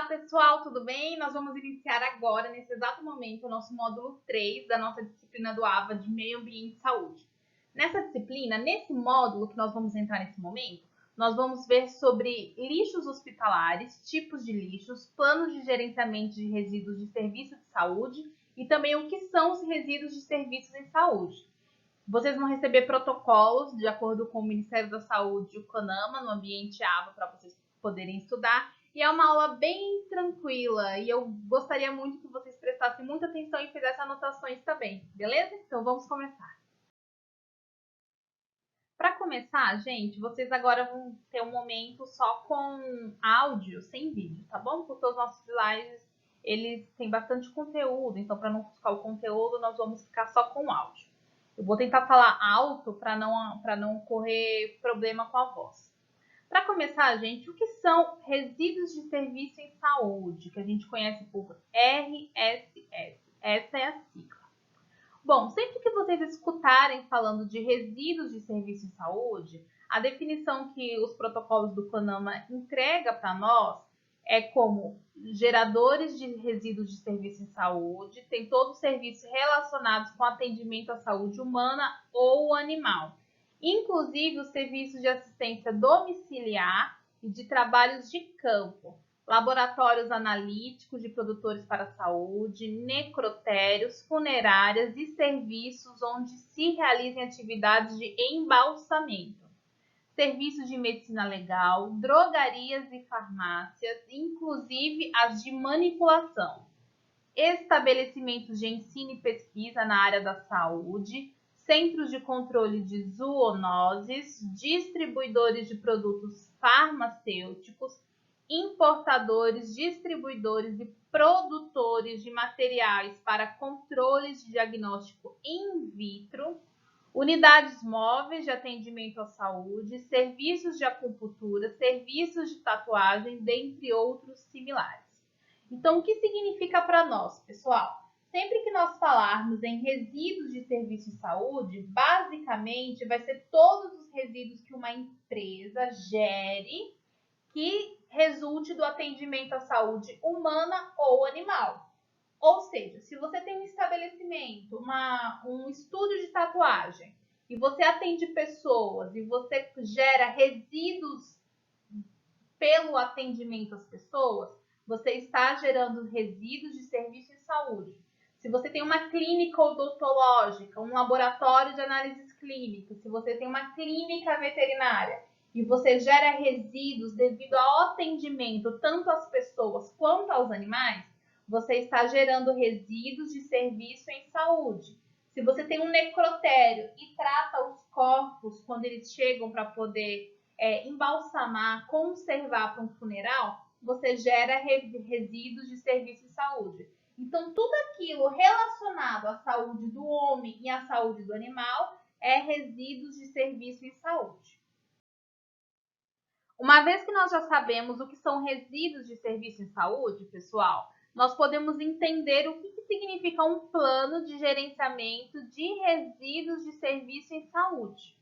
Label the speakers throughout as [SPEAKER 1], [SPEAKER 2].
[SPEAKER 1] pessoal, tudo bem? Nós vamos iniciar agora, nesse exato momento, o nosso módulo 3 da nossa disciplina do AVA de Meio Ambiente e Saúde. Nessa disciplina, nesse módulo que nós vamos entrar nesse momento, nós vamos ver sobre lixos hospitalares, tipos de lixos, planos de gerenciamento de resíduos de serviço de saúde e também o que são os resíduos de serviços em saúde. Vocês vão receber protocolos de acordo com o Ministério da Saúde e o CONAMA no ambiente AVA para vocês poderem estudar. E é uma aula bem tranquila e eu gostaria muito que vocês prestassem muita atenção e fizessem anotações também, beleza? Então vamos começar. Para começar, gente, vocês agora vão ter um momento só com áudio, sem vídeo, tá bom? Porque os nossos slides, eles têm bastante conteúdo, então para não ficar o conteúdo, nós vamos ficar só com áudio. Eu vou tentar falar alto para não correr problema com a voz. Para começar, gente, o que são resíduos de serviço em saúde, que a gente conhece por RSS? Essa é a sigla. Bom, sempre que vocês escutarem falando de resíduos de serviço em saúde, a definição que os protocolos do CONAMA entrega para nós é como geradores de resíduos de serviço em saúde, tem todos os serviços relacionados com atendimento à saúde humana ou animal, inclusive os serviços de assistência domiciliar e de trabalhos de campo, laboratórios analíticos de produtores para a saúde, necrotérios, funerárias e serviços onde se realizem atividades de embalsamento, serviços de medicina legal, drogarias e farmácias, inclusive as de manipulação, estabelecimentos de ensino e pesquisa na área da saúde, centros de controle de zoonoses, distribuidores de produtos farmacêuticos, importadores, distribuidores e produtores de materiais para controles de diagnóstico in vitro, unidades móveis de atendimento à saúde, serviços de acupuntura, serviços de tatuagem, dentre outros similares. Então, o que significa para nós, pessoal? Sempre que nós falarmos em resíduos de serviço de saúde, basicamente vai ser todos os resíduos que uma empresa gere que resulte do atendimento à saúde humana ou animal. Ou seja, se você tem um estabelecimento, um estúdio de tatuagem, e você atende pessoas e você gera resíduos pelo atendimento às pessoas, você está gerando resíduos de serviço de saúde. Se você tem uma clínica odontológica, um laboratório de análises clínicas, se você tem uma clínica veterinária e você gera resíduos devido ao atendimento tanto às pessoas quanto aos animais, você está gerando resíduos de serviço em saúde. Se você tem um necrotério e trata os corpos quando eles chegam para poder embalsamar, conservar para um funeral, você gera resíduos de serviço em saúde. Então, tudo aquilo relacionado à saúde do homem e à saúde do animal é resíduos de serviço em saúde. Uma vez que nós já sabemos o que são resíduos de serviço em saúde, pessoal, nós podemos entender o que significa um plano de gerenciamento de resíduos de serviço em saúde.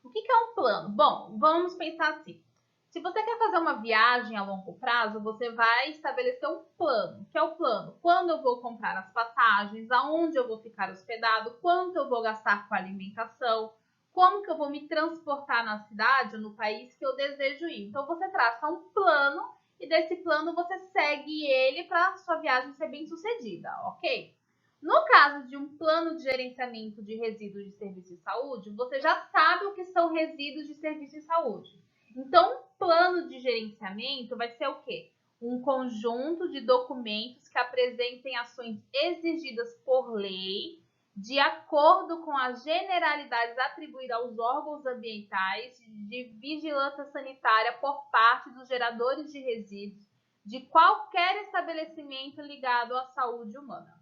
[SPEAKER 1] O que é um plano? Bom, vamos pensar assim. Se você quer fazer uma viagem a longo prazo, você vai estabelecer um plano. Que é o plano? Quando eu vou comprar as passagens, aonde eu vou ficar hospedado, quanto eu vou gastar com alimentação, como que eu vou me transportar na cidade ou no país que eu desejo ir. Então, você traça um plano e desse plano você segue ele para a sua viagem ser bem sucedida, ok? No caso de um plano de gerenciamento de resíduos de serviço de saúde, você já sabe o que são resíduos de serviço de saúde. Então, um plano de gerenciamento vai ser o quê? Um conjunto de documentos que apresentem ações exigidas por lei, de acordo com as generalidades atribuídas aos órgãos ambientais de vigilância sanitária por parte dos geradores de resíduos de qualquer estabelecimento ligado à saúde humana.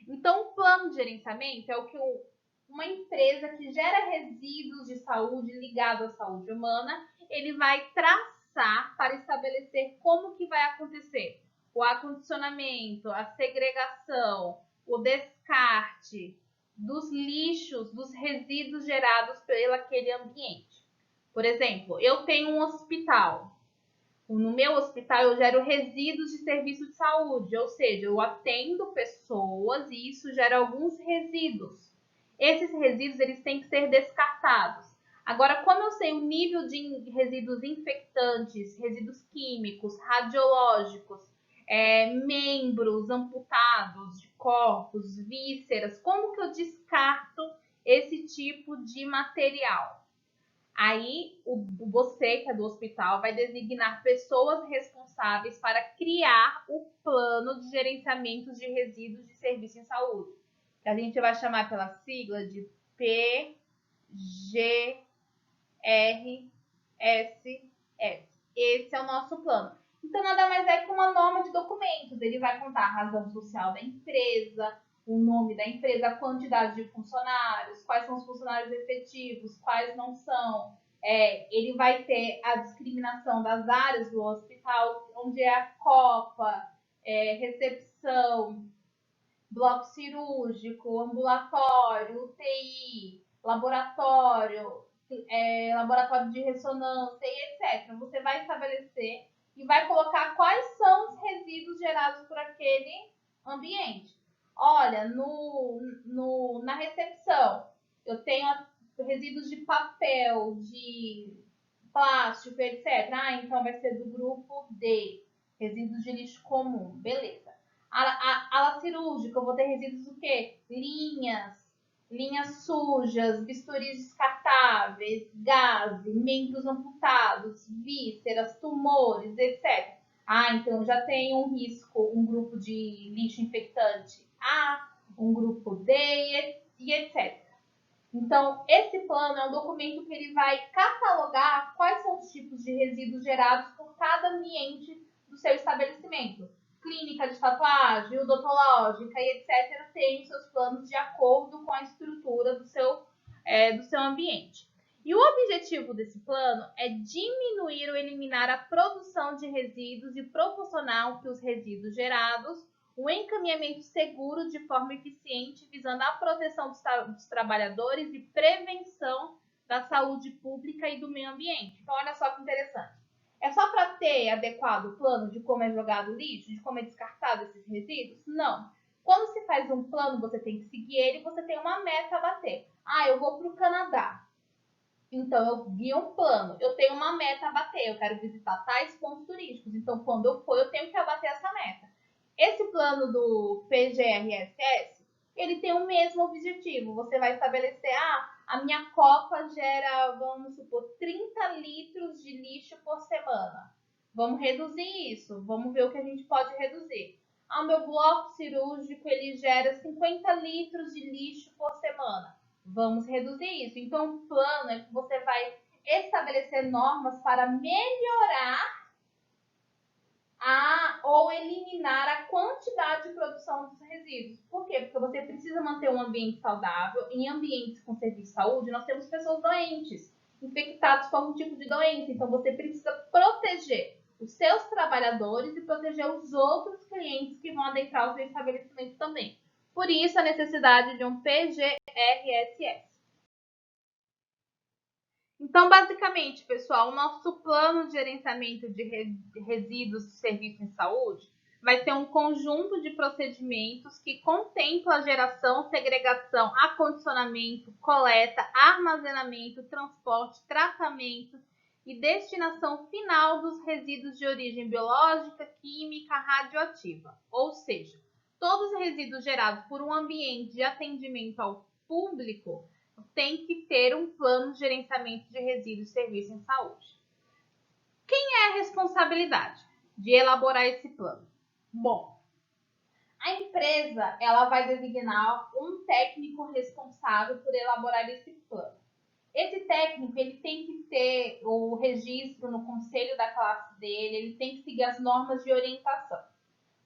[SPEAKER 1] Então, o plano de gerenciamento é o que uma empresa que gera resíduos de saúde ligados à saúde humana, ele vai traçar para estabelecer como que vai acontecer o acondicionamento, a segregação, o descarte dos lixos, dos resíduos gerados pelo aquele ambiente. Por exemplo, eu tenho um hospital. No meu hospital, eu gero resíduos de serviço de saúde, ou seja, eu atendo pessoas e isso gera alguns resíduos. Esses resíduos eles têm que ser descartados. Agora, como eu sei o nível de resíduos infectantes, resíduos químicos, radiológicos, membros amputados de corpos, vísceras, como que eu descarto esse tipo de material? Aí, você, que é do hospital, vai designar pessoas responsáveis para criar o plano de gerenciamento de resíduos de serviço em saúde, que a gente vai chamar pela sigla de PGRSS. Esse é o nosso plano. Então, nada mais é que uma norma de documentos. Ele vai contar a razão social da empresa, o nome da empresa, a quantidade de funcionários, quais são os funcionários efetivos, quais não são. Ele vai ter a discriminação das áreas do hospital, onde é a copa, recepção, bloco cirúrgico, ambulatório, UTI, laboratório, laboratório de ressonância e etc. Você vai estabelecer e vai colocar quais são os resíduos gerados por aquele ambiente. Olha, na recepção, eu tenho resíduos de papel, de plástico, etc. Então vai ser do grupo D, resíduos de lixo comum, beleza. Ala cirúrgica, eu vou ter resíduos do quê? Linhas sujas, bisturis descartáveis, gases, membros amputados, vísceras, tumores, etc. Então eu já tenho um risco, um grupo de lixo infectante A, um grupo D e etc. Então, esse plano é um documento que ele vai catalogar quais são os tipos de resíduos gerados por cada ambiente do seu estabelecimento. Clínica de tatuagem, odontológica e etc. tem os seus planos de acordo com a estrutura do seu ambiente. E o objetivo desse plano é diminuir ou eliminar a produção de resíduos e proporcionar que os resíduos gerados o encaminhamento seguro de forma eficiente, visando a proteção dos trabalhadores e prevenção da saúde pública e do meio ambiente. Então, olha só que interessante. É só para ter adequado o plano de como é jogado o lixo, de como é descartado esses resíduos? Não. Quando se faz um plano, você tem que seguir ele e você tem uma meta a bater. Eu vou para o Canadá. Então, eu guio um plano. Eu tenho uma meta a bater. Eu quero visitar tais pontos turísticos. Então, quando eu for, eu tenho que abater essa meta. Esse plano do PGRSS, ele tem o mesmo objetivo. Você vai estabelecer, a minha copa gera, vamos supor, 30 litros de lixo por semana. Vamos reduzir isso. Vamos ver o que a gente pode reduzir. O meu bloco cirúrgico, ele gera 50 litros de lixo por semana. Vamos reduzir isso. Então, o plano é que você vai estabelecer normas para melhorar ou eliminar a quantidade de produção dos resíduos. Por quê? Porque você precisa manter um ambiente saudável. Em ambientes com serviço de saúde, nós temos pessoas doentes, infectadas com algum tipo de doença. Então, você precisa proteger os seus trabalhadores e proteger os outros clientes que vão adentrar o seu estabelecimento também. Por isso, a necessidade de um PGRSS. Então, basicamente, pessoal, o nosso plano de gerenciamento de resíduos de serviço em saúde vai ser um conjunto de procedimentos que contempla a geração, segregação, acondicionamento, coleta, armazenamento, transporte, tratamento e destinação final dos resíduos de origem biológica, química, radioativa. Ou seja, todos os resíduos gerados por um ambiente de atendimento ao público tem que ter um plano de gerenciamento de resíduos e serviços em saúde. Quem é a responsabilidade de elaborar esse plano? Bom, a empresa ela vai designar um técnico responsável por elaborar esse plano. Esse técnico ele tem que ter o registro no conselho da classe dele, ele tem que seguir as normas de orientação.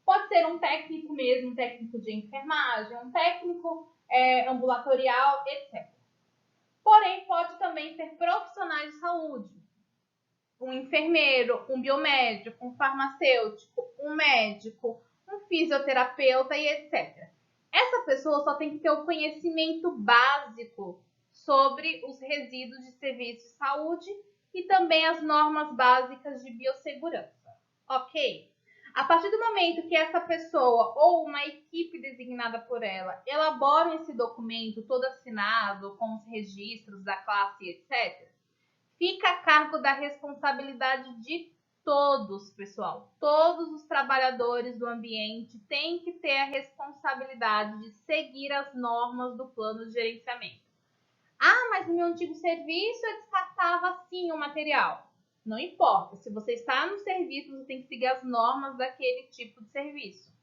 [SPEAKER 1] Pode ser um técnico mesmo, um técnico de enfermagem, um técnico ambulatorial, etc. Porém, pode também ser profissionais de saúde, um enfermeiro, um biomédico, um farmacêutico, um médico, um fisioterapeuta e etc. Essa pessoa só tem que ter o conhecimento básico sobre os resíduos de serviço de saúde e também as normas básicas de biossegurança, ok? A partir do momento que essa pessoa ou uma equipe designada por ela elaboram esse documento todo assinado com os registros da classe, etc., fica a cargo da responsabilidade de todos, pessoal. Todos os trabalhadores do ambiente têm que ter a responsabilidade de seguir as normas do plano de gerenciamento. Ah, mas no meu antigo serviço eu descartava assim o material. Não importa, se você está no serviço, você tem que seguir as normas daquele tipo de serviço.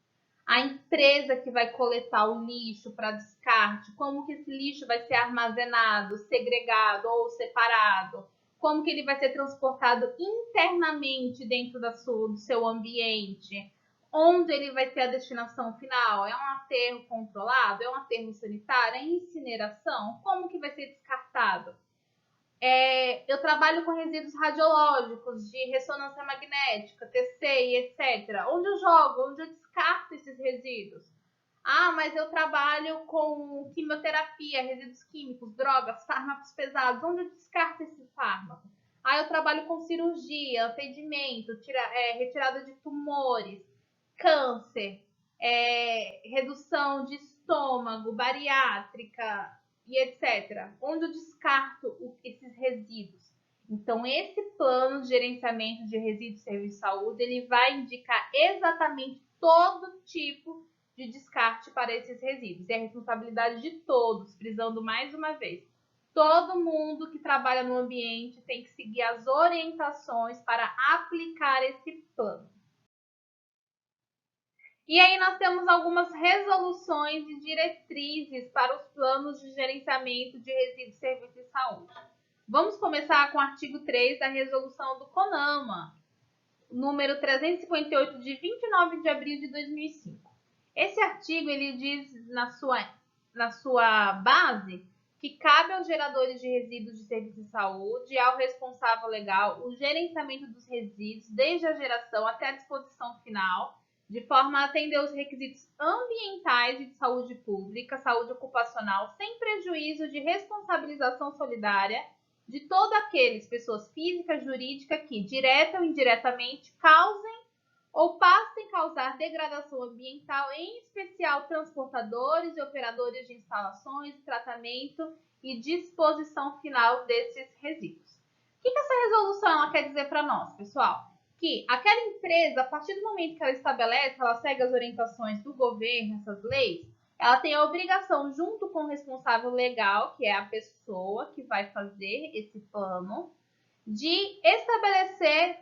[SPEAKER 1] A empresa que vai coletar o lixo para descarte, como que esse lixo vai ser armazenado, segregado ou separado, como que ele vai ser transportado internamente dentro do seu ambiente, onde ele vai ter a destinação final, é um aterro controlado, é um aterro sanitário, é incineração, como que vai ser descartado? Eu trabalho com resíduos radiológicos, de ressonância magnética, TC e etc. Onde eu jogo? Onde eu descarto esses resíduos? Ah, mas eu trabalho com quimioterapia, resíduos químicos, drogas, fármacos pesados. Onde eu descarto esse fármaco? Ah, eu trabalho com cirurgia, atendimento, retirada de tumores, câncer, redução de estômago, bariátrica, e etc. Onde eu descarto esses resíduos. Então, esse plano de gerenciamento de resíduos e serviços de saúde, ele vai indicar exatamente todo tipo de descarte para esses resíduos. E a responsabilidade de todos, frisando mais uma vez, todo mundo que trabalha no ambiente tem que seguir as orientações para aplicar esse plano. E aí nós temos algumas resoluções e diretrizes para os planos de gerenciamento de resíduos, serviços e saúde. Vamos começar com o artigo 3 da resolução do CONAMA, número 358, de 29 de abril de 2005. Esse artigo ele diz na sua base que cabe aos geradores de resíduos de serviços de saúde e ao responsável legal o gerenciamento dos resíduos desde a geração até a disposição final, de forma a atender os requisitos ambientais e de saúde pública, saúde ocupacional, sem prejuízo de responsabilização solidária de todos aqueles, pessoas físicas, jurídicas, que, direta ou indiretamente, causem ou passem a causar degradação ambiental, em especial transportadores e operadores de instalações de tratamento e disposição final desses resíduos. O que essa resolução ela quer dizer para nós, pessoal? Que aquela empresa, a partir do momento que ela estabelece, ela segue as orientações do governo, essas leis, ela tem a obrigação, junto com o responsável legal, que é a pessoa que vai fazer esse plano, de estabelecer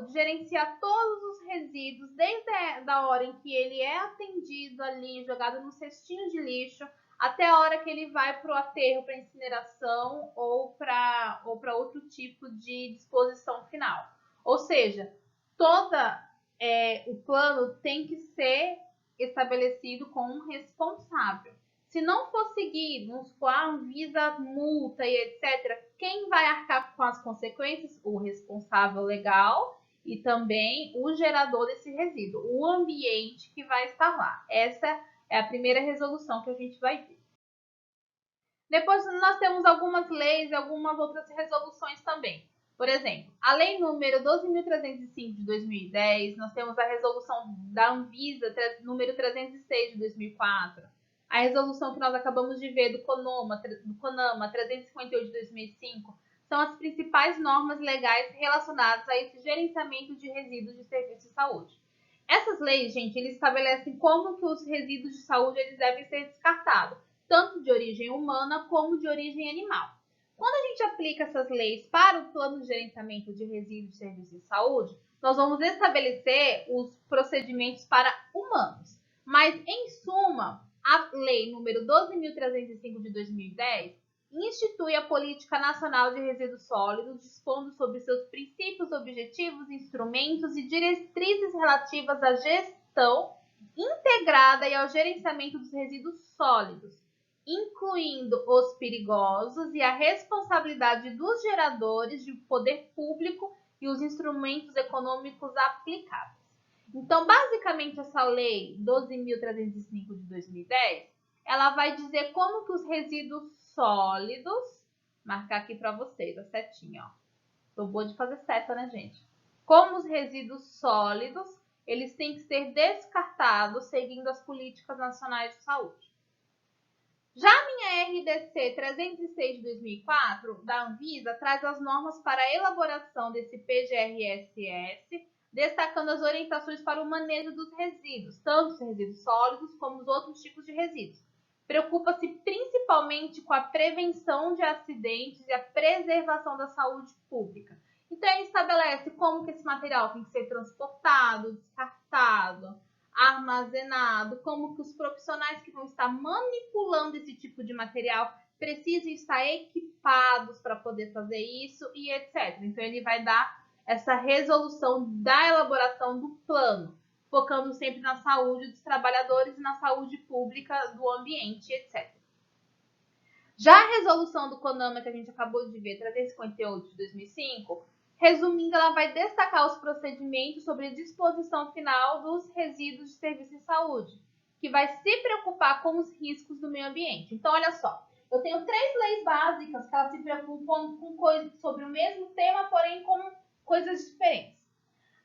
[SPEAKER 1] de gerenciar todos os resíduos, desde a hora em que ele é atendido ali, jogado no cestinho de lixo, até a hora que ele vai para o aterro, para incineração ou para outro tipo de disposição final. Ou seja, o plano tem que ser estabelecido com um responsável. Se não for seguido, vamos supor, Anvisa multa e etc., quem vai arcar com as consequências? O responsável legal e também o gerador desse resíduo, o ambiente que vai estar lá. Essa é a primeira resolução que a gente vai ver. Depois nós temos algumas leis e algumas outras resoluções também. Por exemplo, a lei número 12.305 de 2010, nós temos a resolução da Anvisa número 306 de 2004, a resolução que nós acabamos de ver do CONAMA 358 de 2005, são as principais normas legais relacionadas a esse gerenciamento de resíduos de serviço de saúde. Essas leis, gente, eles estabelecem como que os resíduos de saúde eles devem ser descartados, tanto de origem humana como de origem animal. Quando a gente aplica essas leis para o plano de gerenciamento de resíduos de serviços de saúde, nós vamos estabelecer os procedimentos para humanos. Mas, em suma, a lei número 12.305 de 2010 institui a Política Nacional de Resíduos Sólidos, dispondo sobre seus princípios, objetivos, instrumentos e diretrizes relativas à gestão integrada e ao gerenciamento dos resíduos sólidos, incluindo os perigosos e a responsabilidade dos geradores de poder público e os instrumentos econômicos aplicáveis. Então, basicamente, essa lei 12.305 de 2010, ela vai dizer como que os resíduos sólidos, marcar aqui para vocês a setinha, ó, Tô boa de fazer seta, né, gente? Como os resíduos sólidos, eles têm que ser descartados seguindo as políticas nacionais de saúde. Já a minha RDC 306 de 2004, da Anvisa, traz as normas para a elaboração desse PGRSS, destacando as orientações para o manejo dos resíduos, tanto os resíduos sólidos como os outros tipos de resíduos. Preocupa-se principalmente com a prevenção de acidentes e a preservação da saúde pública. Então, ele estabelece como que esse material tem que ser transportado, descartado, armazenado, como que os profissionais que vão estar manipulando esse tipo de material precisam estar equipados para poder fazer isso e etc. Então, ele vai dar essa resolução da elaboração do plano, focando sempre na saúde dos trabalhadores e na saúde pública do ambiente, etc. Já a resolução do CONAMA, que a gente acabou de ver, 358 de 2005, resumindo, ela vai destacar os procedimentos sobre a disposição final dos resíduos de serviço em saúde, que vai se preocupar com os riscos do meio ambiente. Então, olha só, eu tenho 3 leis básicas que elas se preocupam com coisas sobre o mesmo tema, porém com coisas diferentes.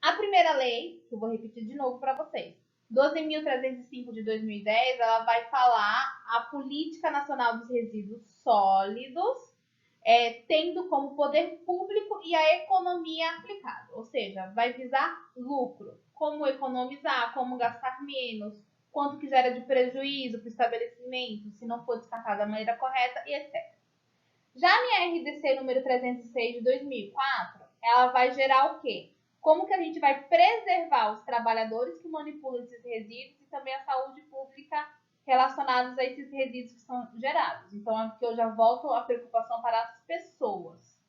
[SPEAKER 1] A primeira lei, que eu vou repetir de novo para vocês, 12.305 de 2010, ela vai falar a Política Nacional dos Resíduos Sólidos, tendo como poder público e a economia aplicada, ou seja, vai visar lucro, como economizar, como gastar menos, quanto que gera de prejuízo para o estabelecimento, se não for descartado da maneira correta e etc. Já a minha RDC número 306 de 2004, ela vai gerar o quê? Como que a gente vai preservar os trabalhadores que manipulam esses resíduos e também a saúde pública relacionados a esses resíduos que são gerados. Então, aqui eu já volto a preocupação para as pessoas.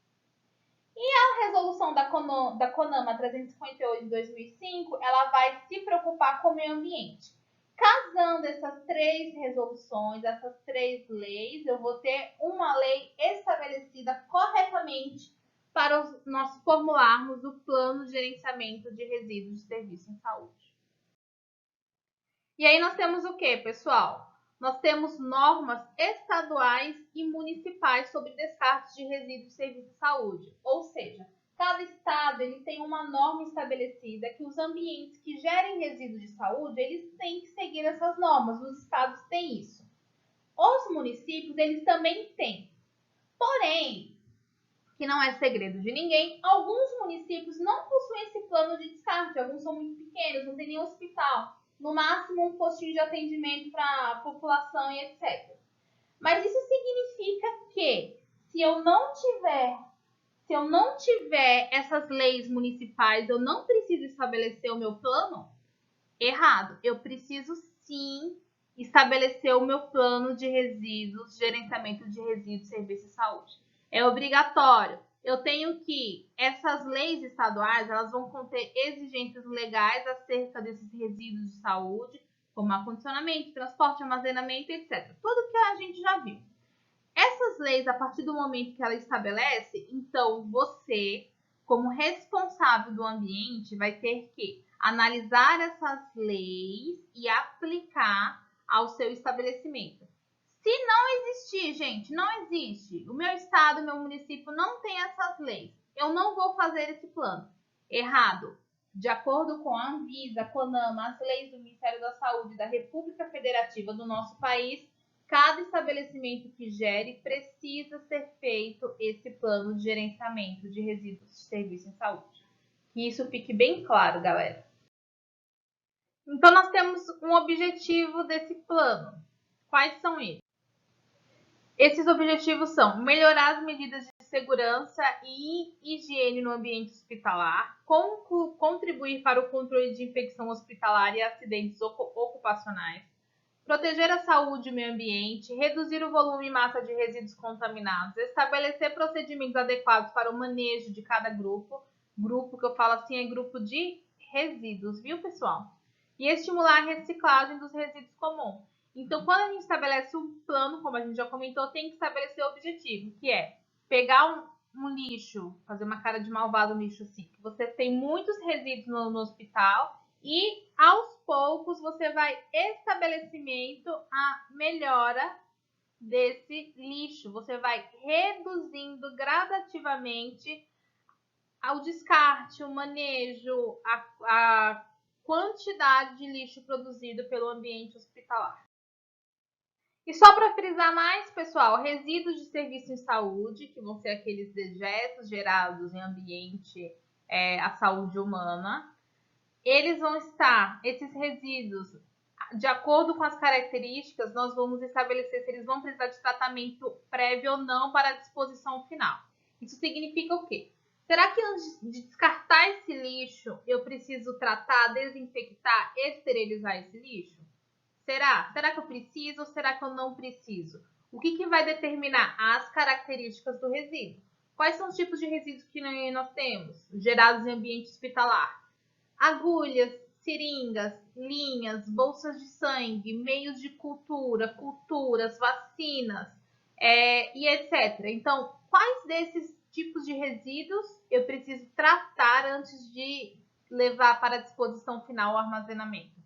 [SPEAKER 1] E a resolução da CONAMA 358 de 2005, ela vai se preocupar com o meio ambiente. Casando essas 3 resoluções, essas 3 leis, eu vou ter uma lei estabelecida corretamente para nós formularmos o plano de gerenciamento de resíduos de serviço em saúde. E aí nós temos o que, pessoal? Nós temos normas estaduais e municipais sobre descarte de resíduos de serviço de saúde. Ou seja, cada estado ele tem uma norma estabelecida que os ambientes que gerem resíduos de saúde, eles têm que seguir essas normas. Os estados têm isso. Os municípios, eles também têm. Porém, que não é segredo de ninguém, alguns municípios não possuem esse plano de descarte. Alguns são muito pequenos, não tem nem hospital. No máximo, um postinho de atendimento para a população e etc. Mas isso significa que se eu não tiver essas leis municipais, eu não preciso estabelecer o meu plano? Errado. Eu preciso sim estabelecer o meu plano de resíduos, gerenciamento de resíduos, serviço de saúde. É obrigatório. Eu tenho que, essas leis estaduais, elas vão conter exigências legais acerca desses resíduos de saúde, como acondicionamento, transporte, armazenamento, etc. Tudo que a gente já viu. Essas leis, a partir do momento que ela estabelece, então você, como responsável do ambiente, vai ter que analisar essas leis e aplicar ao seu estabelecimento. Se não existir, gente, não existe. O meu estado, o meu município não tem essas leis. Eu não vou fazer esse plano. Errado. De acordo com a Anvisa, a CONAMA, as leis do Ministério da Saúde da República Federativa do nosso país, cada estabelecimento que gere precisa ser feito esse plano de gerenciamento de resíduos de serviço em saúde. Que isso fique bem claro, galera. Então, nós temos um objetivo desse plano. Quais são eles? Esses objetivos são melhorar as medidas de segurança e higiene no ambiente hospitalar, contribuir para o controle de infecção hospitalar e acidentes ocupacionais, proteger a saúde e o meio ambiente, reduzir o volume e massa de resíduos contaminados, estabelecer procedimentos adequados para o manejo de cada grupo que eu falo assim é grupo de resíduos, viu, pessoal? E estimular a reciclagem dos resíduos comuns. Então, quando a gente estabelece um plano, como a gente já comentou, tem que estabelecer o objetivo, que é pegar um lixo, fazer uma cara de malvado no lixo assim, que você tem muitos resíduos no hospital e, aos poucos, você vai estabelecimento a melhora desse lixo. Você vai reduzindo gradativamente ao descarte, o manejo, a quantidade de lixo produzido pelo ambiente hospitalar. E só para frisar mais, pessoal, resíduos de serviço em saúde, que vão ser aqueles dejetos gerados em ambiente à saúde humana, eles vão estar, esses resíduos, de acordo com as características, nós vamos estabelecer se eles vão precisar de tratamento prévio ou não para a disposição final. Isso significa o quê? Será que antes de descartar esse lixo, eu preciso tratar, desinfectar, esterilizar esse lixo? Será? Será que eu preciso ou será que eu não preciso? O que vai determinar as características do resíduo? Quais são os tipos de resíduos que nós temos, gerados em ambiente hospitalar? Agulhas, seringas, linhas, bolsas de sangue, meios de cultura, culturas, vacinas e etc. Então, quais desses tipos de resíduos eu preciso tratar antes de levar para a disposição final o armazenamento?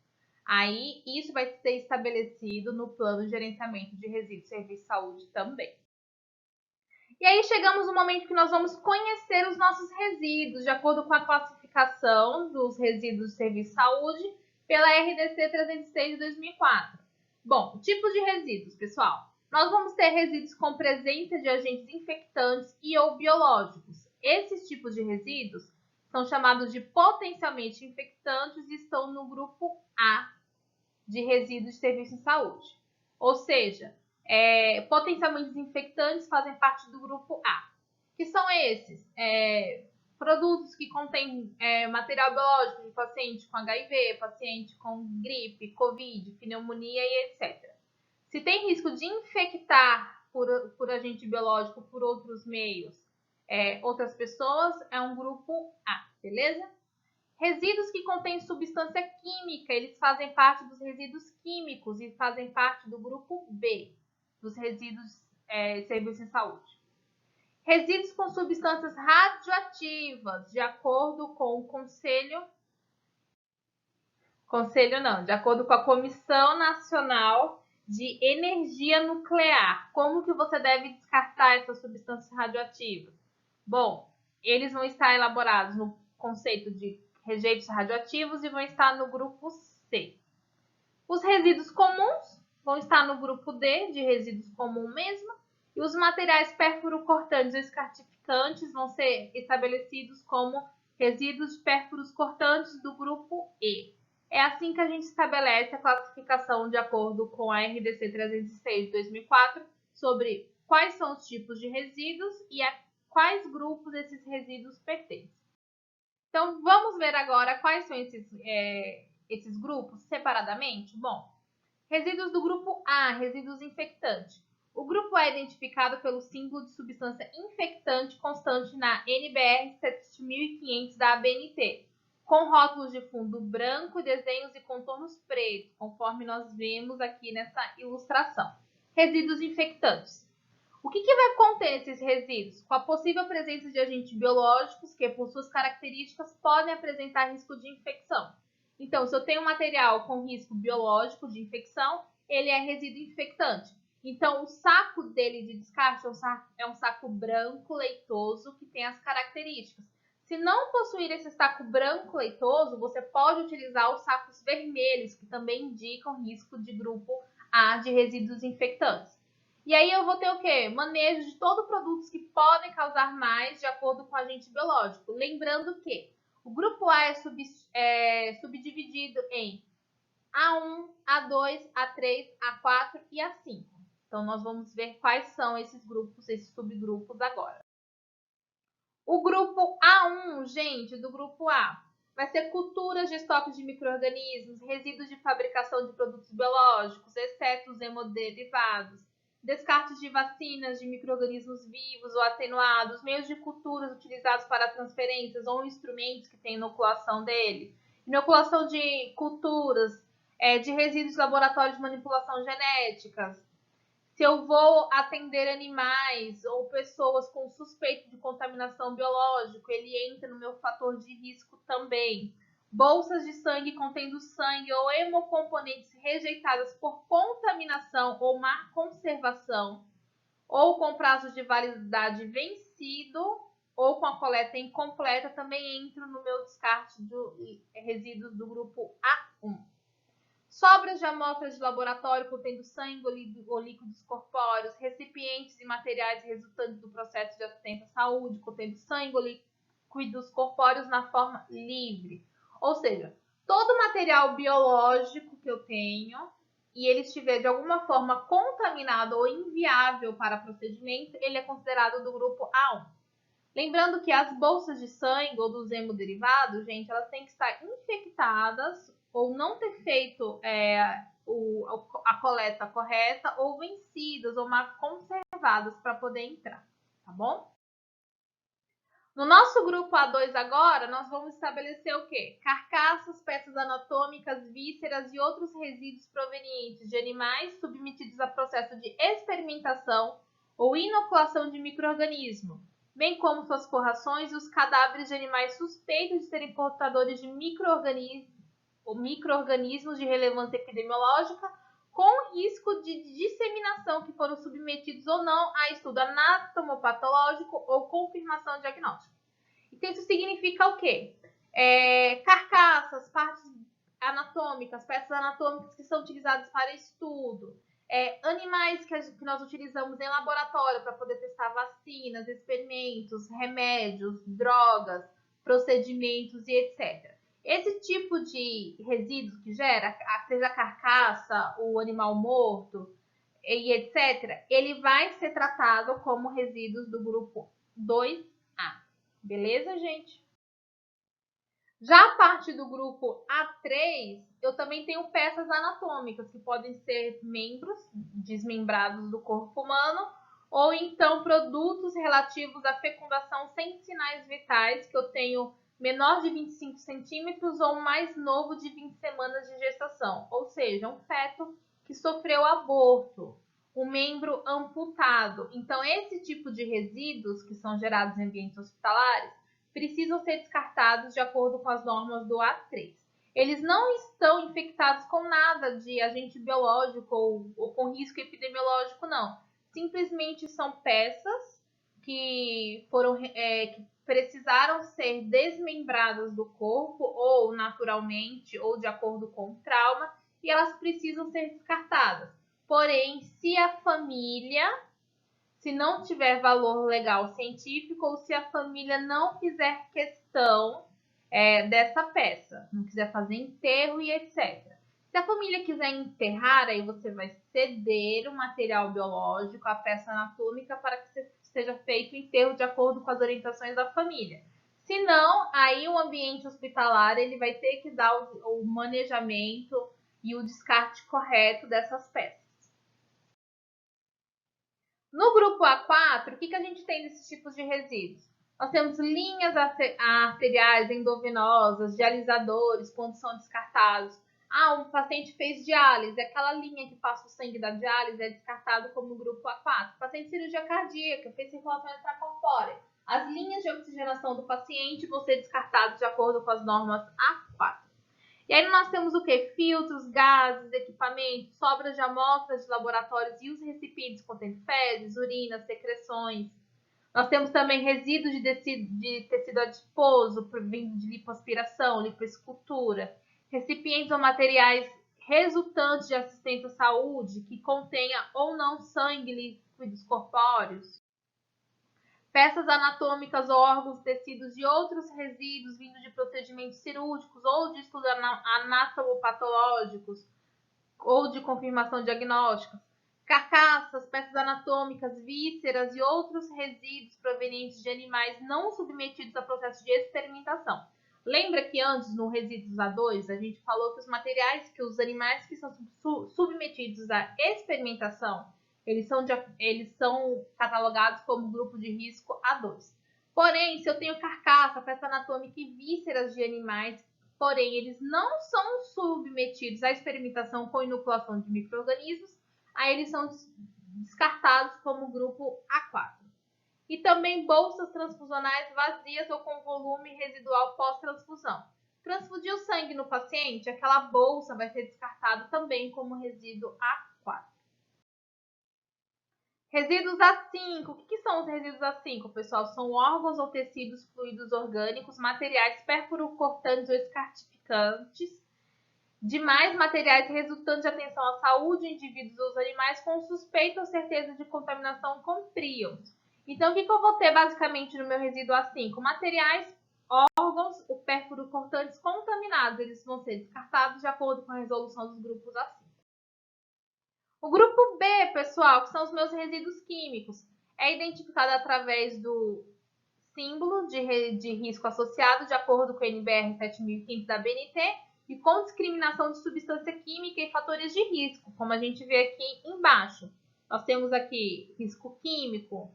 [SPEAKER 1] Aí, isso vai ser estabelecido no plano de gerenciamento de resíduos e serviço de saúde também. E aí chegamos no momento que nós vamos conhecer os nossos resíduos, de acordo com a classificação dos resíduos de serviço de saúde pela RDC 306 de 2004. Bom, tipos de resíduos, pessoal. Nós vamos ter resíduos com presença de agentes infectantes e ou biológicos. Esses tipos de resíduos são chamados de potencialmente infectantes e estão no grupo A de resíduos de serviço em saúde. Ou seja, potencialmente desinfectantes fazem parte do grupo A. Que são esses? Produtos que contêm material biológico de paciente com HIV, paciente com gripe, Covid, pneumonia e etc. Se tem risco de infectar por agente biológico por outros meios outras pessoas, é um grupo A, beleza? Resíduos que contêm substância química, eles fazem parte dos resíduos químicos e fazem parte do grupo B, dos resíduos de serviço em saúde. Resíduos com substâncias radioativas, de acordo com o de acordo com a Comissão Nacional de Energia Nuclear. Como que você deve descartar essas substâncias radioativas? Bom, eles vão estar elaborados no conceito de rejeitos radioativos e vão estar no grupo C. Os resíduos comuns vão estar no grupo D, de resíduos comum mesmo, e os materiais perfuro-cortantes ou escartificantes vão ser estabelecidos como resíduos de pérfuros cortantes do grupo E. É assim que a gente estabelece a classificação de acordo com a RDC 306 de 2004 sobre quais são os tipos de resíduos e a quais grupos esses resíduos pertencem. Então, vamos ver agora quais são esses grupos separadamente? Bom, resíduos do grupo A, resíduos infectantes. O grupo A é identificado pelo símbolo de substância infectante constante na NBR 7500 da ABNT, com rótulos de fundo branco, desenhos e contornos pretos, conforme nós vemos aqui nessa ilustração. Resíduos infectantes. O que vai conter esses resíduos? Com a possível presença de agentes biológicos que, por suas características, podem apresentar risco de infecção. Então, se eu tenho um material com risco biológico de infecção, ele é resíduo infectante. Então, o saco dele de descarte é um saco branco leitoso que tem as características. Se não possuir esse saco branco leitoso, você pode utilizar os sacos vermelhos, que também indicam risco de grupo A de resíduos infectantes. E aí eu vou ter o quê? Manejo de todos os produtos que podem causar mais de acordo com o agente biológico. Lembrando que o grupo A é subdividido em A1, A2, A3, A4 e A5. Então, nós vamos ver quais são esses grupos, esses subgrupos agora. O grupo A1, gente, do grupo A, vai ser culturas de estoques de micro-organismos, resíduos de fabricação de produtos biológicos, exceto os hemoderivados, descartes de vacinas de micro-organismos vivos ou atenuados, meios de culturas utilizados para transferências ou instrumentos que têm inoculação deles, inoculação de culturas, de resíduos de laboratórios de manipulação genética. Se eu vou atender animais ou pessoas com suspeito de contaminação biológica, ele entra no meu fator de risco também. Bolsas de sangue contendo sangue ou hemocomponentes rejeitadas por contaminação ou má conservação, ou com prazo de validade vencido, ou com a coleta incompleta, também entram no meu descarte de resíduos do grupo A1. Sobras de amostras de laboratório contendo sangue ou líquidos corpóreos, recipientes e materiais resultantes do processo de assistência à saúde contendo sangue ou líquidos corpóreos na forma livre. Ou seja, todo material biológico que eu tenho e ele estiver de alguma forma contaminado ou inviável para procedimento, ele é considerado do grupo A1. Lembrando que as bolsas de sangue ou dos hemoderivados, gente, elas têm que estar infectadas ou não ter feito a coleta correta ou vencidas ou mal conservadas para poder entrar, tá bom? No nosso grupo A2 agora, nós vamos estabelecer o quê? Carcaças, peças anatômicas, vísceras e outros resíduos provenientes de animais submetidos a processo de experimentação ou inoculação de micro-organismo, bem como suas forrações e os cadáveres de animais suspeitos de serem portadores de micro-organismos de relevância epidemiológica com risco de disseminação que foram submetidos ou não a estudo anatomopatológico ou confirmação diagnóstica. Então, isso significa o quê? Carcaças, partes anatômicas, peças anatômicas que são utilizadas para estudo, animais que nós utilizamos em laboratório para poder testar vacinas, experimentos, remédios, drogas, procedimentos e etc. Esse tipo de resíduos que gera, seja a carcaça, o animal morto e etc., ele vai ser tratado como resíduos do grupo 2A. Beleza, gente? Já a parte do grupo A3, eu também tenho peças anatômicas, que podem ser membros desmembrados do corpo humano, ou então produtos relativos à fecundação sem sinais vitais, que eu tenho menor de 25 centímetros ou mais novo de 20 semanas de gestação, ou seja, um feto que sofreu aborto, um membro amputado. Então, esse tipo de resíduos que são gerados em ambientes hospitalares precisam ser descartados de acordo com as normas do A3. Eles não estão infectados com nada de agente biológico ou com risco epidemiológico, não. Simplesmente são peças que que precisaram ser desmembradas do corpo, ou naturalmente, ou de acordo com o trauma, e elas precisam ser descartadas. Porém, se a família, se não tiver valor legal científico, ou se a família não fizer questão dessa peça, não quiser fazer enterro e etc. Se a família quiser enterrar, aí você vai ceder o material biológico, a peça anatômica, para que seja feito o enterro de acordo com as orientações da família. Se não, aí o ambiente hospitalar ele vai ter que dar o manejamento e o descarte correto dessas peças. No grupo A4, o que a gente tem desses tipos de resíduos? Nós temos linhas arteriais endovenosas, dialisadores, quando são descartados. Um paciente fez diálise, aquela linha que passa o sangue da diálise é descartado como grupo A4. Paciente de cirurgia cardíaca, fez circulação extracorpórea. As linhas de oxigenação do paciente vão ser descartadas de acordo com as normas A4. E aí nós temos o quê? Filtros, gases, equipamentos, sobras de amostras de laboratórios e os recipientes contendo fezes, urinas, secreções. Nós temos também resíduos de tecido adiposo, vindo de lipoaspiração, lipoescultura, recipientes ou materiais resultantes de assistência à saúde que contenha ou não sangue, líquidos corpóreos, peças anatômicas ou órgãos, tecidos e outros resíduos vindos de procedimentos cirúrgicos ou de estudos anatomopatológicos ou de confirmação diagnóstica, carcaças, peças anatômicas, vísceras e outros resíduos provenientes de animais não submetidos a processo de experimentação. Lembra que antes, no resíduos A2, a gente falou que os animais que são submetidos à experimentação, eles são catalogados como grupo de risco A2. Porém, se eu tenho carcaça, peça anatômica e vísceras de animais, porém eles não são submetidos à experimentação com inoculação de micro-organismos, aí eles são descartados como grupo A4. E também bolsas transfusionais vazias ou com volume residual pós-transfusão. Transfundiu sangue no paciente, aquela bolsa vai ser descartada também como resíduo A4. Resíduos A5. O que são os resíduos A5, pessoal? São órgãos ou tecidos fluidos orgânicos, materiais perfurocortantes ou escartificantes, demais materiais resultantes de atenção à saúde de indivíduos ou animais com suspeita ou certeza de contaminação com príons. Então, o que eu vou ter basicamente no meu resíduo A5? Materiais, órgãos, o perfurocortantes contaminados. Eles vão ser descartados de acordo com a resolução dos grupos A5. O grupo B, pessoal, que são os meus resíduos químicos, é identificado através do símbolo de risco associado, de acordo com o NBR 7015 da BNT, e com discriminação de substância química e fatores de risco, como a gente vê aqui embaixo. Nós temos aqui risco químico,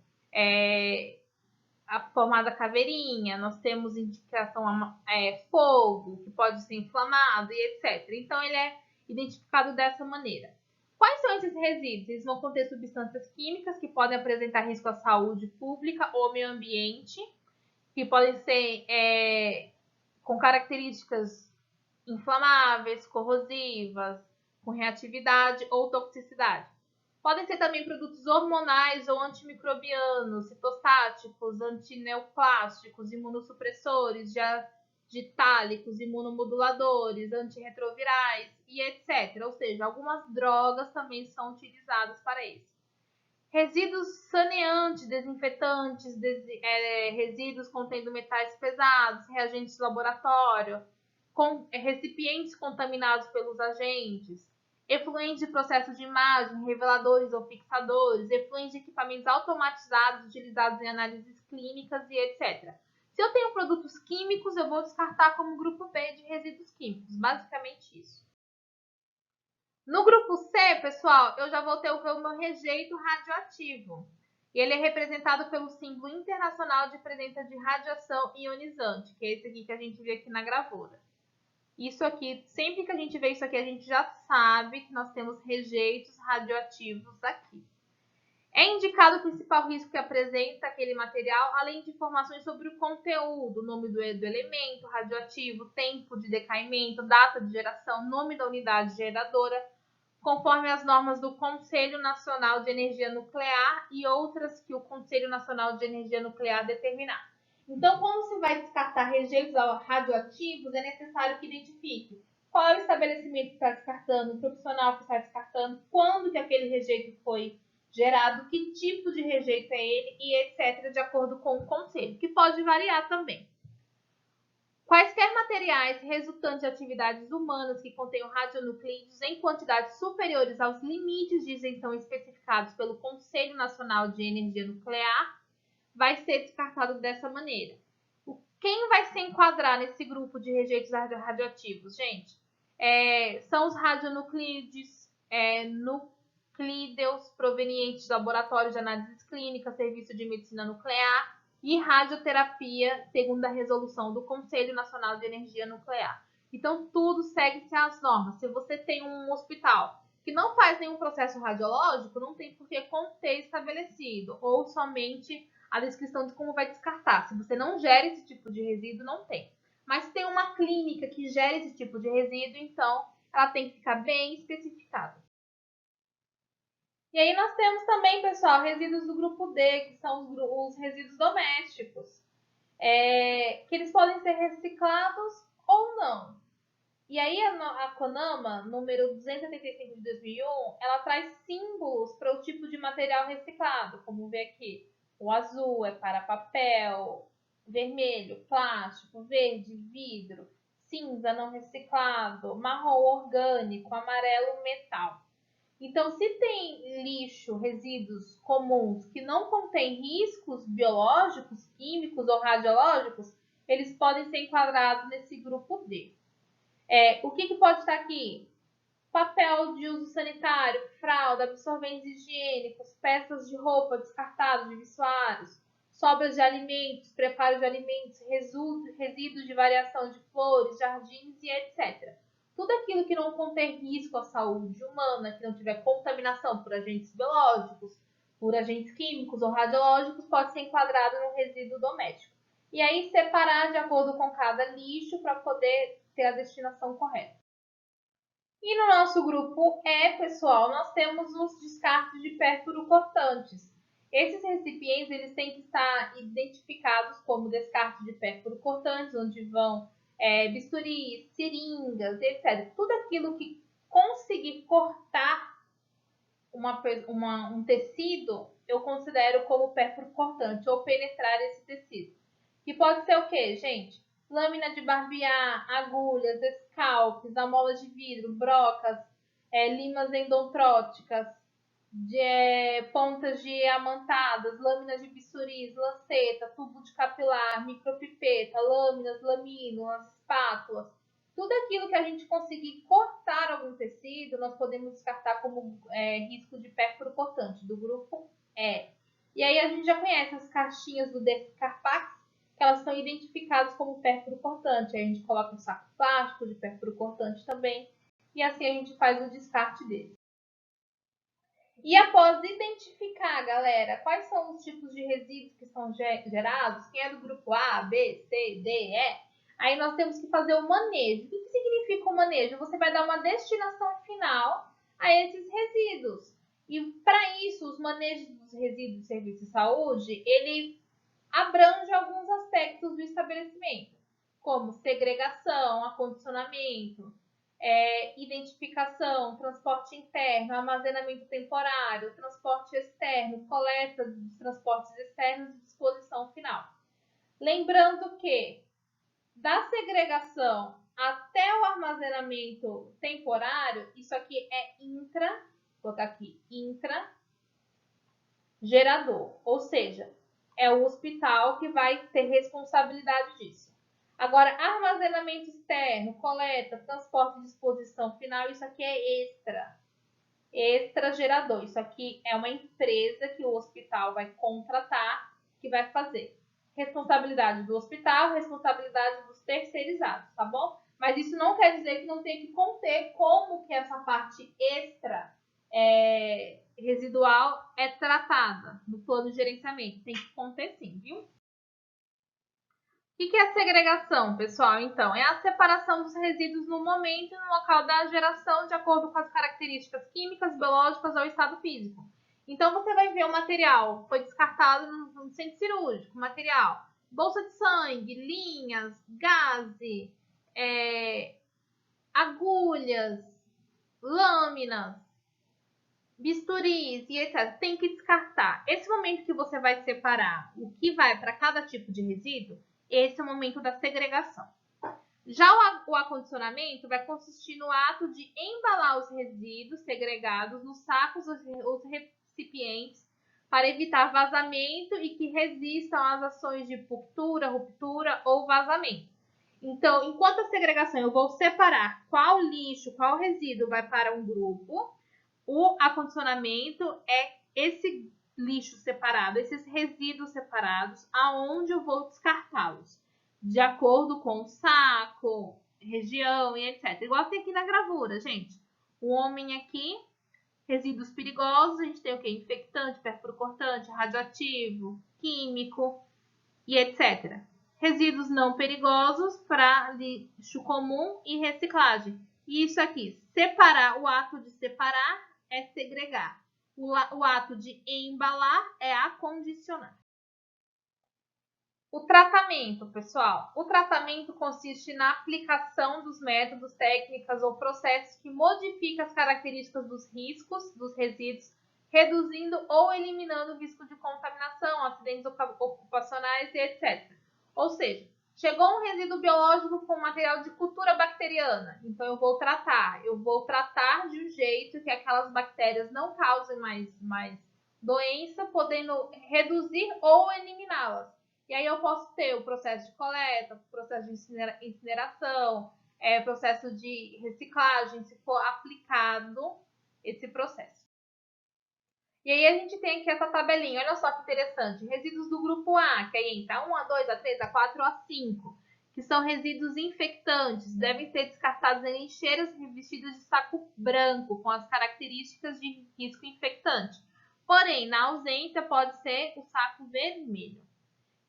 [SPEAKER 1] a formada caveirinha, nós temos indicação fogo, que pode ser inflamado e etc. Então, ele é identificado dessa maneira. Quais são esses resíduos? Eles vão conter substâncias químicas que podem apresentar risco à saúde pública ou meio ambiente, que podem ser com características inflamáveis, corrosivas, com reatividade ou toxicidade. Podem ser também produtos hormonais ou antimicrobianos, citostáticos, antineoplásticos, imunossupressores, ditálicos, imunomoduladores, antirretrovirais e etc. Ou seja, algumas drogas também são utilizadas para isso. Resíduos saneantes, desinfetantes, resíduos contendo metais pesados, reagentes de laboratório, recipientes contaminados pelos agentes, efluentes de processos de imagem, reveladores ou fixadores, efluentes de equipamentos automatizados utilizados em análises clínicas e etc. Se eu tenho produtos químicos, eu vou descartar como grupo B de resíduos químicos, basicamente isso. No grupo C, pessoal, eu já vou ter o meu rejeito radioativo. E ele é representado pelo símbolo internacional de presença de radiação ionizante, que é esse aqui que a gente vê aqui na gravura. Isso aqui, sempre que a gente vê isso aqui, a gente já sabe que nós temos rejeitos radioativos aqui. É indicado o principal risco que apresenta aquele material, além de informações sobre o conteúdo, nome do elemento radioativo, tempo de decaimento, data de geração, nome da unidade geradora, conforme as normas do Conselho Nacional de Energia Nuclear e outras que o Conselho Nacional de Energia Nuclear determinar. Então, quando se vai descartar rejeitos radioativos, é necessário que identifique qual é o estabelecimento que está descartando, o profissional que está descartando, quando que aquele rejeito foi gerado, que tipo de rejeito é ele e etc., de acordo com o conselho, que pode variar também. Quaisquer materiais resultantes de atividades humanas que contenham radionuclídeos em quantidades superiores aos limites de isenção especificados pelo Conselho Nacional de Energia Nuclear vai ser descartado dessa maneira. Quem vai se enquadrar nesse grupo de rejeitos radioativos, gente? São os radionuclídeos, nuclídeos provenientes de laboratórios de análises clínicas, serviço de medicina nuclear, e radioterapia, segundo a resolução do Conselho Nacional de Energia Nuclear. Então, tudo segue-se às normas. Se você tem um hospital que não faz nenhum processo radiológico, não tem por que conter estabelecido, ou somente a descrição de como vai descartar. Se você não gera esse tipo de resíduo, não tem. Mas se tem uma clínica que gera esse tipo de resíduo, então ela tem que ficar bem especificada. E aí nós temos também, pessoal, resíduos do grupo D, que são os resíduos domésticos, que eles podem ser reciclados ou não. E aí a CONAMA, número 285 de 2001, ela traz símbolos para o tipo de material reciclado, como vê aqui. O azul é para papel, vermelho, plástico, verde, vidro, cinza, não reciclado, marrom, orgânico, amarelo, metal. Então, se tem lixo, resíduos comuns que não contêm riscos biológicos, químicos ou radiológicos, eles podem ser enquadrados nesse grupo D. O que pode estar aqui? Papel de uso sanitário, fralda, absorventes higiênicos, peças de roupa descartadas de vestuários, sobras de alimentos, preparo de alimentos, resíduos de variação de flores, jardins e etc. Tudo aquilo que não conter risco à saúde humana, que não tiver contaminação por agentes biológicos, por agentes químicos ou radiológicos, pode ser enquadrado no resíduo doméstico. E aí separar de acordo com cada lixo para poder ter a destinação correta. E no nosso grupo E, pessoal, nós temos os descartes de perfuro-cortantes. Esses recipientes eles têm que estar identificados como descarte de perfuro-cortantes, onde vão bisturis, seringas, etc. Tudo aquilo que conseguir cortar um tecido, eu considero como perfuro-cortante, ou penetrar esse tecido. Que pode ser o quê, gente? Lâmina de barbear, agulhas, escalpes, amolas de vidro, brocas, limas endontróticas, pontas diamantadas, lâminas de bisturis, lanceta, tubo de capilar, micropipeta, lâminas, lamínulas, espátulas. Tudo aquilo que a gente conseguir cortar algum tecido, nós podemos descartar como risco de perfuro cortante, do grupo E. E aí a gente já conhece as caixinhas do Descarpax, que elas são identificadas como perfuro cortante. Aí a gente coloca um saco plástico de perfuro cortante também, e assim a gente faz o descarte dele. E após identificar, galera, quais são os tipos de resíduos que são gerados, quem é do grupo A, B, C, D, E, aí nós temos que fazer o manejo. O que significa o manejo? Você vai dar uma destinação final a esses resíduos. E para isso, os manejos dos resíduos de serviço de saúde, ele abrange alguns aspectos do estabelecimento, como segregação, acondicionamento, identificação, transporte interno, armazenamento temporário, transporte externo, coleta dos transportes externos e disposição final. Lembrando que da segregação até o armazenamento temporário, isso aqui é vou botar aqui, gerador, ou seja, é o hospital que vai ter responsabilidade disso. Agora, armazenamento externo, coleta, transporte e disposição final, isso aqui é extra gerador. Isso aqui é uma empresa que o hospital vai contratar, que vai fazer. Responsabilidade do hospital, responsabilidade dos terceirizados, tá bom? Mas isso não quer dizer que não tem que conter como que essa parte extra residual é tratada no plano de gerenciamento. Tem que conter sim, viu? O que é a segregação, pessoal? Então, é a separação dos resíduos no momento e no local da geração, de acordo com as características químicas, biológicas ou estado físico. Então, você vai ver o material foi descartado no centro cirúrgico, material, bolsa de sangue, linhas, gaze, agulhas, lâminas, bisturis e etc. Tem que descartar. Esse momento que você vai separar o que vai para cada tipo de resíduo, esse é o momento da segregação. Já o acondicionamento vai consistir no ato de embalar os resíduos segregados nos sacos ou recipientes para evitar vazamento e que resistam às ações de ruptura ou vazamento. Então, enquanto a segregação eu vou separar qual lixo, qual resíduo vai para um grupo, o acondicionamento é esse lixo separado, esses resíduos separados, aonde eu vou descartá-los, de acordo com o saco, região e etc. Igual tem aqui na gravura, gente. O homem aqui, resíduos perigosos, a gente tem o que? Infectante, perfuro cortante, radioativo, químico e etc. Resíduos não perigosos para lixo comum e reciclagem. E isso aqui, separar, o ato de separar é segregar. O ato de embalar é acondicionar. O tratamento, pessoal. O tratamento consiste na aplicação dos métodos, técnicas ou processos que modificam as características dos riscos dos resíduos, reduzindo ou eliminando o risco de contaminação, acidentes ocupacionais e etc. Ou seja, chegou um resíduo biológico com material de cultura bacteriana, então eu vou tratar de um jeito que aquelas bactérias não causem mais doença, podendo reduzir ou eliminá-las. E aí eu posso ter o processo de coleta, processo de incineração, processo de reciclagem, se for aplicado esse processo. E aí a gente tem aqui essa tabelinha, olha só que interessante. Resíduos do grupo A, que aí entra A1, A2, A3, A4, A5, que são resíduos infectantes, devem ser descartados em lixeiras revestidas de saco branco, com as características de risco infectante. Porém, na ausência, pode ser o saco vermelho.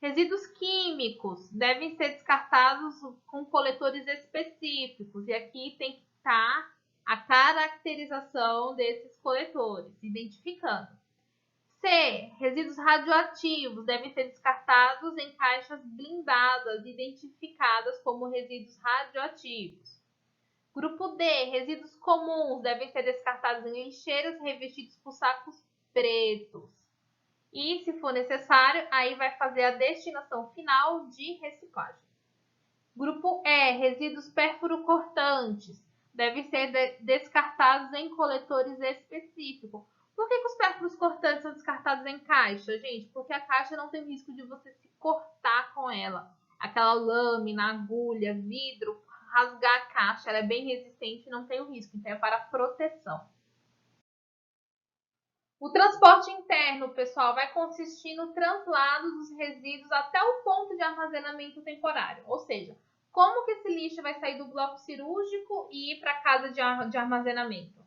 [SPEAKER 1] Resíduos químicos devem ser descartados com coletores específicos. E aqui tem que estar a caracterização desses coletores, identificando. C. Resíduos radioativos devem ser descartados em caixas blindadas, identificadas como resíduos radioativos. Grupo D. Resíduos comuns devem ser descartados em lixeiras revestidos por sacos pretos. E, se for necessário, aí vai fazer a destinação final de reciclagem. Grupo E. Resíduos perfuro-cortantes devem ser descartados em coletores específicos. Por que os pérfuros cortantes são descartados em caixa, gente? Porque a caixa não tem risco de você se cortar com ela. Aquela lâmina, agulha, vidro, rasgar a caixa, ela é bem resistente e não tem o risco, então é para proteção. O transporte interno, pessoal, vai consistir no translado dos resíduos até o ponto de armazenamento temporário, ou seja, como que esse lixo vai sair do bloco cirúrgico e ir para a casa de armazenamento?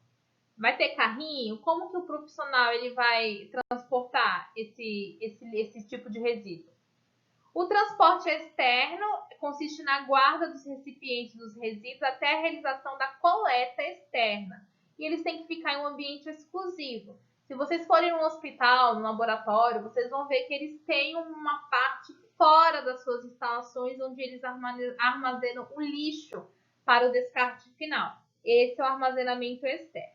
[SPEAKER 1] Vai ter carrinho? Como que o profissional ele vai transportar esse tipo de resíduo? O transporte externo consiste na guarda dos recipientes dos resíduos até a realização da coleta externa. E eles têm que ficar em um ambiente exclusivo. Se vocês forem num hospital, num laboratório, vocês vão ver que eles têm uma parte fora das suas instalações onde eles armazenam o lixo para o descarte final. Esse é o armazenamento externo.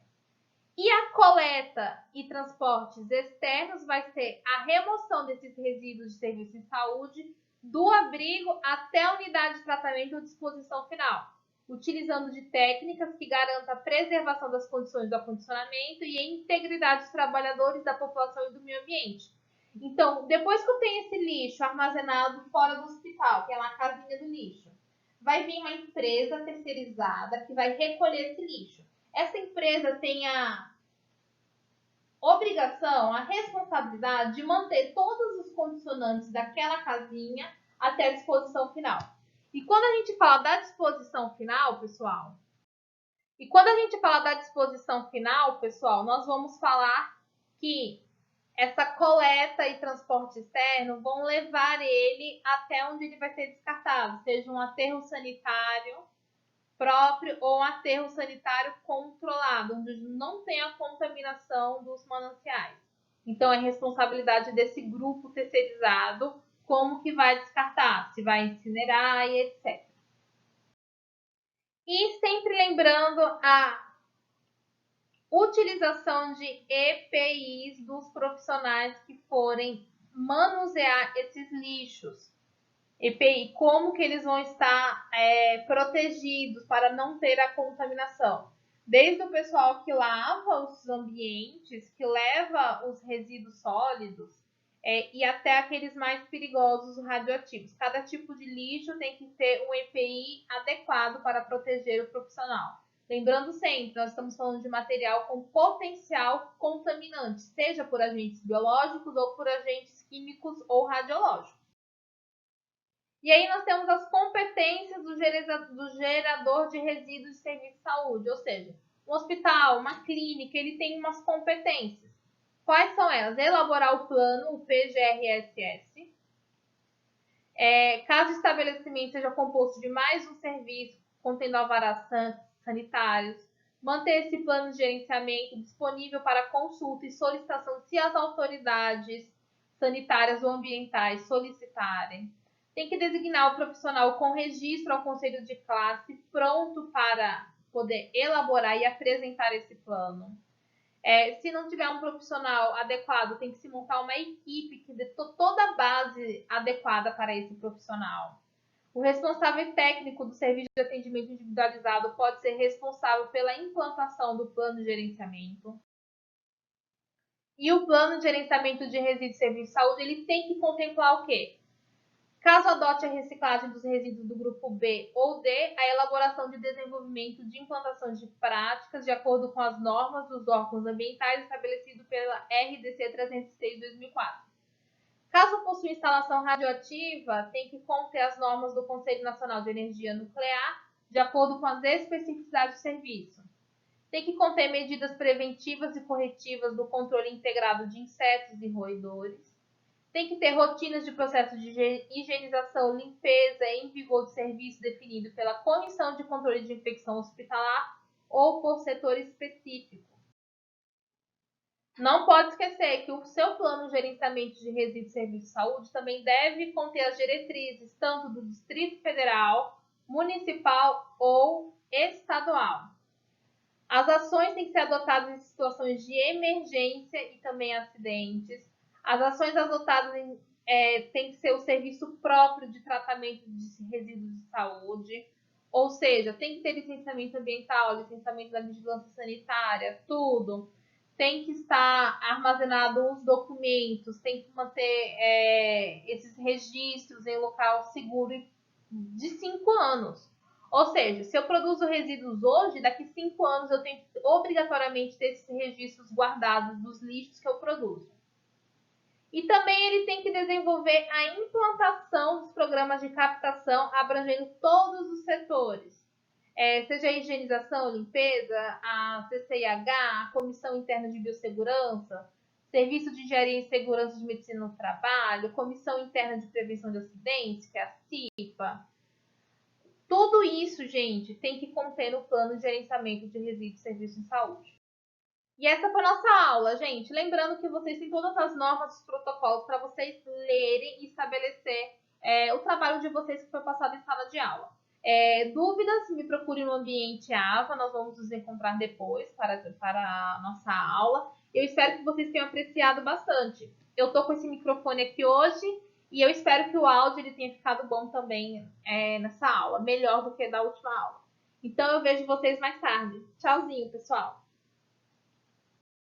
[SPEAKER 1] E a coleta e transportes externos vai ser a remoção desses resíduos de serviço de saúde do abrigo até a unidade de tratamento ou disposição final, utilizando de técnicas que garantam a preservação das condições do acondicionamento e a integridade dos trabalhadores, da população e do meio ambiente. Então, depois que eu tenho esse lixo armazenado fora do hospital, que é uma casinha do lixo, vai vir uma empresa terceirizada que vai recolher esse lixo. Essa empresa tem a obrigação, a responsabilidade de manter todos os condicionantes daquela casinha até a disposição final. E quando a gente fala da disposição final, pessoal, nós vamos falar que essa coleta e transporte externo vão levar ele até onde ele vai ser descartado, seja um aterro sanitário próprio ou um aterro sanitário controlado, onde não tem a contaminação dos mananciais. Então, é responsabilidade desse grupo terceirizado como que vai descartar, se vai incinerar e etc. E sempre lembrando a utilização de EPIs dos profissionais que forem manusear esses lixos. EPI, como que eles vão estar protegidos para não ter a contaminação. Desde o pessoal que lava os ambientes, que leva os resíduos sólidos, e até aqueles mais perigosos, radioativos. Cada tipo de lixo tem que ter um EPI adequado para proteger o profissional. Lembrando sempre, nós estamos falando de material com potencial contaminante, seja por agentes biológicos ou por agentes químicos ou radiológicos. E aí nós temos as competências do gerador de resíduos de serviço de saúde, ou seja, um hospital, uma clínica, ele tem umas competências. Quais são elas? Elaborar o plano, o PGRSS. Caso o estabelecimento seja composto de mais um serviço contendo alvarás sanitários, manter esse plano de gerenciamento disponível para consulta e solicitação se as autoridades sanitárias ou ambientais solicitarem. Tem que designar o profissional com registro ao conselho de classe, pronto para poder elaborar e apresentar esse plano. Se não tiver um profissional adequado, tem que se montar uma equipe que dê toda a base adequada para esse profissional. O responsável técnico do serviço de atendimento individualizado pode ser responsável pela implantação do plano de gerenciamento. E o plano de gerenciamento de resíduos de serviço de saúde, ele tem que contemplar o quê? Caso adote a reciclagem dos resíduos do grupo B ou D, a elaboração de desenvolvimento de implantação de práticas de acordo com as normas dos órgãos ambientais estabelecido pela RDC 306/2004. Caso possua instalação radioativa, tem que conter as normas do Conselho Nacional de Energia Nuclear, de acordo com as especificidades do serviço. Tem que conter medidas preventivas e corretivas do controle integrado de insetos e roedores. Tem que ter rotinas de processo de higienização, limpeza em vigor de serviço definido pela Comissão de Controle de Infecção Hospitalar ou por setor específico. Não pode esquecer que o seu plano de gerenciamento de resíduos de serviço de saúde também deve conter as diretrizes tanto do Distrito Federal, municipal ou estadual. As ações têm que ser adotadas em situações de emergência e também acidentes. As ações adotadas tem que ser o serviço próprio de tratamento de resíduos de saúde, ou seja, tem que ter licenciamento ambiental, licenciamento da vigilância sanitária, tudo. Tem que estar armazenado os documentos, tem que manter esses registros em local seguro de 5 anos. Ou seja, se eu produzo resíduos hoje, daqui 5 anos eu tenho que obrigatoriamente ter esses registros guardados dos lixos que eu produzo. E também ele tem que desenvolver a implantação dos programas de captação abrangendo todos os setores. Seja a higienização, limpeza, a CCIH, a Comissão Interna de Biossegurança, Serviço de Engenharia e Segurança de Medicina no Trabalho, Comissão Interna de Prevenção de Acidentes, que é a CIPA. Tudo isso, gente, tem que conter no plano de gerenciamento de resíduos de serviço em saúde. E essa foi a nossa aula, gente. Lembrando que vocês têm todas as normas, os protocolos para vocês lerem e estabelecer o trabalho de vocês que foi passado em sala de aula. Dúvidas, me procure no ambiente AVA, nós vamos nos encontrar depois para a nossa aula. Eu espero que vocês tenham apreciado bastante. Eu estou com esse microfone aqui hoje e eu espero que o áudio ele tenha ficado bom também nessa aula, melhor do que da última aula. Então eu vejo vocês mais tarde. Tchauzinho, pessoal!